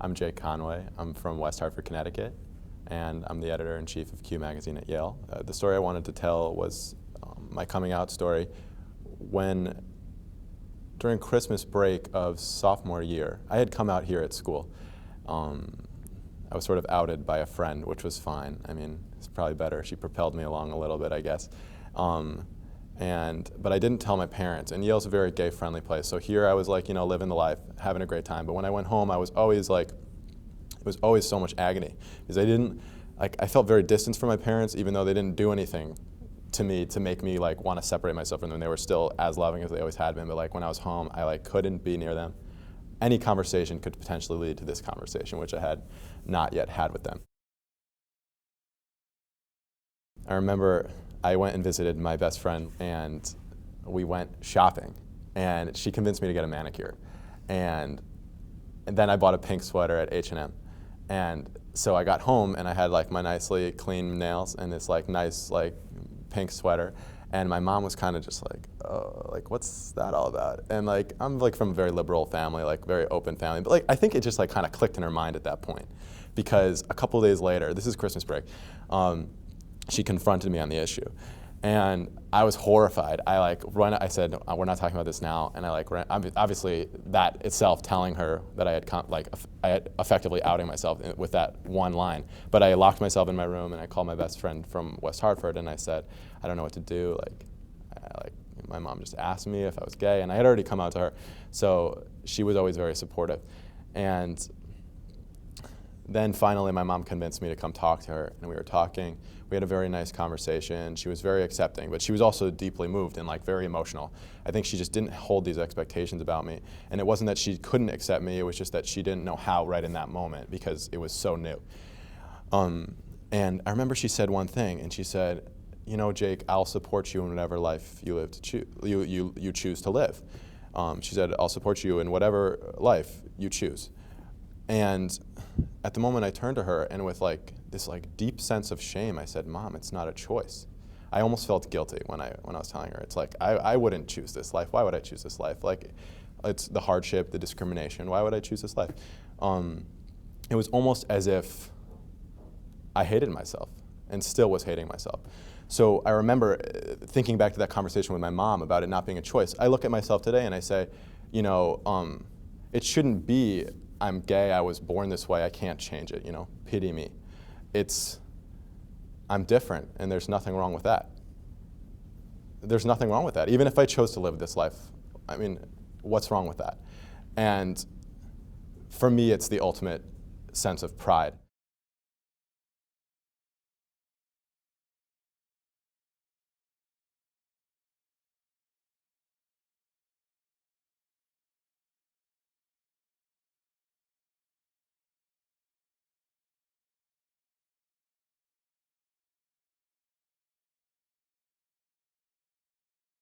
I'm Jake Conway. I'm from West Hartford, Connecticut, and I'm the editor-in-chief of Q Magazine at Yale. The story I wanted to tell was my coming out story when, during Christmas break of sophomore year, I had come out here at school. I was sort of outed by a friend, which was fine. I mean, it's probably better. She propelled me along a little bit, I guess. But I didn't tell my parents, and Yale's a very gay-friendly place. So here I was like, you know, living the life, having a great time. But when I went home, I was always like, it was always so much agony because I felt very distant from my parents, even though they didn't do anything to me to make me like want to separate myself from them. They were still as loving as they always had been. But like when I was home, I like couldn't be near them. Any conversation could potentially lead to this conversation, which I had not yet had with them. I remember I went and visited my best friend, and we went shopping, and she convinced me to get a manicure. And then I bought a pink sweater at H&M. And so I got home, and I had like my nicely clean nails and this like nice like pink sweater. And my mom was kind of just like, oh, like what's that all about? And like I'm like from a very liberal family, like very open family, but like I think it just like kind of clicked in her mind at that point, because a couple of days later, this is Christmas break, she confronted me on the issue, and I was horrified. I said, we're not talking about this now, and obviously that itself telling her that I had effectively outing myself with that one line. But I locked myself in my room, and I called my best friend from West Hartford, and I said, I don't know what to do. My mom just asked me if I was gay, and I had already come out to her, so she was always very supportive. And then finally my mom convinced me to come talk to her, and we were talking. We had a very nice conversation. She was very accepting, but she was also deeply moved and like very emotional. I think she just didn't hold these expectations about me, and it wasn't that she couldn't accept me, it was just that she didn't know how right in that moment because it was so new. And I remember she said one thing, and she said, you know, Jake, I'll support you in whatever life you choose to live. She said, I'll support you in whatever life you choose. And at the moment I turned to her, and with like this like deep sense of shame, I said, Mom, it's not a choice. I almost felt guilty when I was telling her. It's like, I wouldn't choose this life. Why would I choose this life? Like, it's the hardship, the discrimination. Why would I choose this life? It was almost as if I hated myself and still was hating myself. So I remember thinking back to that conversation with my mom about it not being a choice. I look at myself today and I say, you know, it shouldn't be, I'm gay, I was born this way, I can't change it, you know, pity me. I'm different, and there's nothing wrong with that. There's nothing wrong with that. Even if I chose to live this life, I mean, what's wrong with that? And for me, it's the ultimate sense of pride.